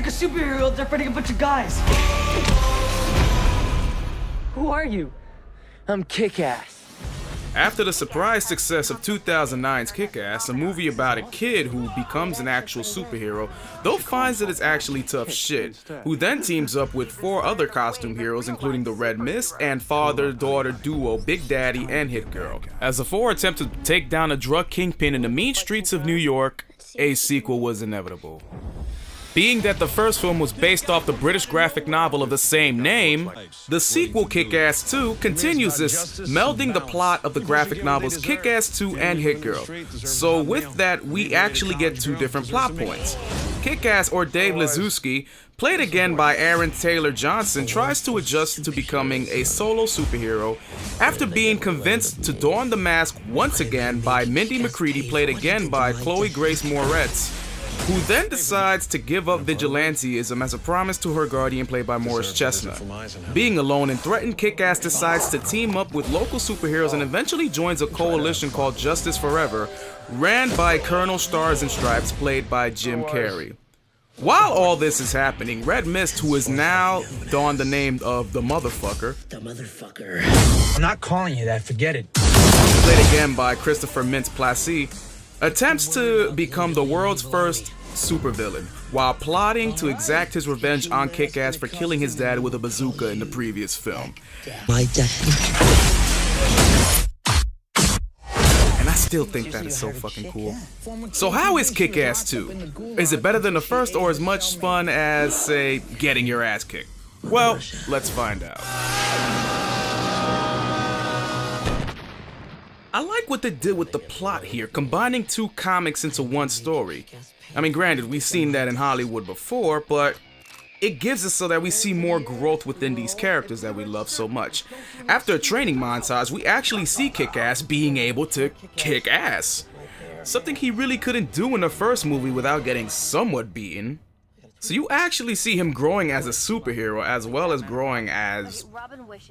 a superhero, they're fighting a bunch of guys. Who are you? I'm Kick-Ass. After the surprise success of 2009's Kick-Ass, a movie about a kid who becomes an actual superhero, though finds that it's actually tough shit, who then teams up with 4 other costume heroes including the Red Mist and father-daughter duo Big Daddy and Hit Girl. As the 4 attempt to take down a drug kingpin in the mean streets of New York, a sequel was inevitable. Being that the first film was based off the British graphic novel of the same name, the sequel Kick-Ass 2 continues this, melding the plot of the graphic novels Kick-Ass 2 and Hit Girl. So with that, we actually get 2 different plot points. Kick-Ass, or Dave Liszewski, played again by Aaron Taylor Johnson, tries to adjust to becoming a solo superhero after being convinced to don the mask once again by Mindy McCready, played again by Chloe Grace Moretz, who then decides to give up vigilanteism as a promise to her guardian, played by Morris Chestnut. Being alone and threatened, Kick-Ass decides to team up with local superheroes and eventually joins a coalition called Justice Forever, ran by Colonel Stars and Stripes, played by Jim Carrey. While all this is happening, Red Mist, who is now donned the name of the Motherfucker, I'm not calling you that, forget it. played again by Christopher Mintz-Plasse, attempts to become the world's first supervillain, while plotting to exact his revenge on Kick-Ass for killing his dad with a bazooka in the previous film. My dad. And I still think that is so fucking cool. So how is Kick-Ass 2? Is it better than the first, or as much fun as, say, getting your ass kicked? Well, let's find out. I like what they did with the plot here, combining 2 comics into one story. I mean, granted, we've seen that in Hollywood before, but it gives us so that we see more growth within these characters that we love so much. After a training montage, we actually see Kick-Ass being able to kick ass. Something he really couldn't do in the first movie without getting somewhat beaten. So you actually see him growing as a superhero as well as growing as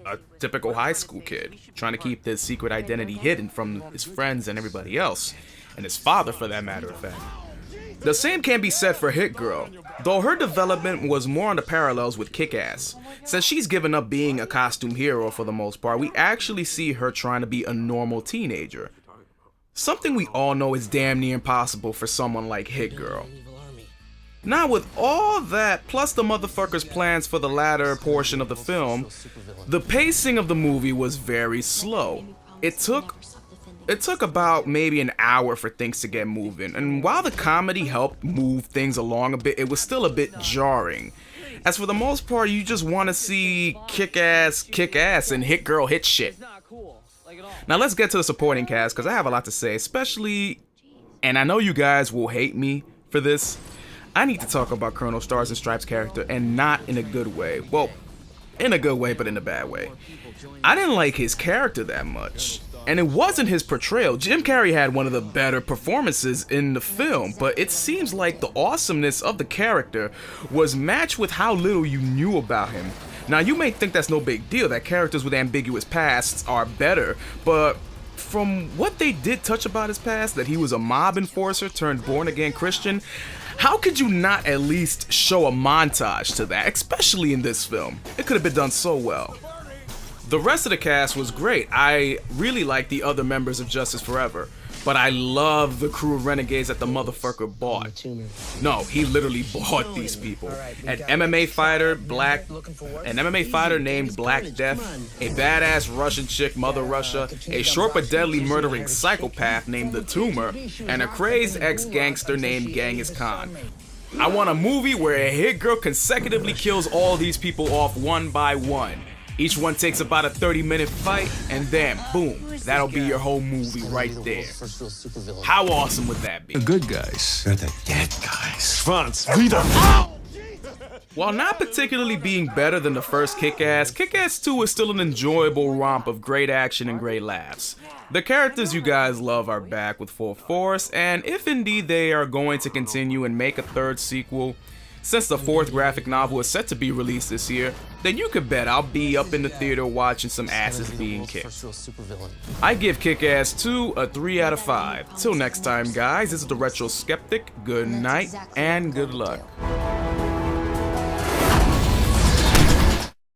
a typical high school kid, trying to keep his secret identity hidden from his friends and everybody else, and his father for that matter of fact. The same can be said for Hit Girl, though her development was more on the parallels with Kick-Ass. Since she's given up being a costume hero for the most part, we actually see her trying to be a normal teenager. Something we all know is damn near impossible for someone like Hit Girl. Now with all that, plus the motherfucker's plans for the latter portion of the film, the pacing of the movie was very slow. It took about maybe an hour for things to get moving, and while the comedy helped move things along a bit, it was still a bit jarring. As for the most part, you just want to see Kick-Ass kick ass and Hit Girl hit shit. Now let's get to the supporting cast, because I have a lot to say, especially, and I know you guys will hate me for this, I need to talk about Colonel Stars and Stripes' character, and not in a good way. Well, in a good way, but in a bad way. I didn't like his character that much. And it wasn't his portrayal. Jim Carrey had one of the better performances in the film, but it seems like the awesomeness of the character was matched with how little you knew about him. Now, you may think that's no big deal, that characters with ambiguous pasts are better, but from what they did touch about his past, that he was a mob enforcer turned born-again Christian, how could you not at least show a montage to that, especially in this film? It could have been done so well. The rest of the cast was great. I really like the other members of Justice Forever, but I love the crew of renegades that the motherfucker bought. No, he literally bought these people. An MMA fighter named Black Death, a badass Russian chick, Mother Russia, a short but deadly murdering psychopath named The Tumor, and a crazed ex-gangster named Genghis Khan. I want a movie where a Hit Girl consecutively kills all these people off one by one. Each one takes about a 30-minute fight, and then, boom, that'll be your whole movie right there. How awesome would that be? The good guys. They're the dead guys. Franz, wieder! While not particularly being better than the first Kick-Ass, Kick-Ass 2 is still an enjoyable romp of great action and great laughs. The characters you guys love are back with full force, and if indeed they are going to continue and make a third sequel, since the 4th graphic novel is set to be released this year, then you could bet I'll be up in the theater watching some asses being kicked. I give Kick-Ass 2 a 3 out of 5. Till next time guys, this is the Retro Skeptic, good night and good luck.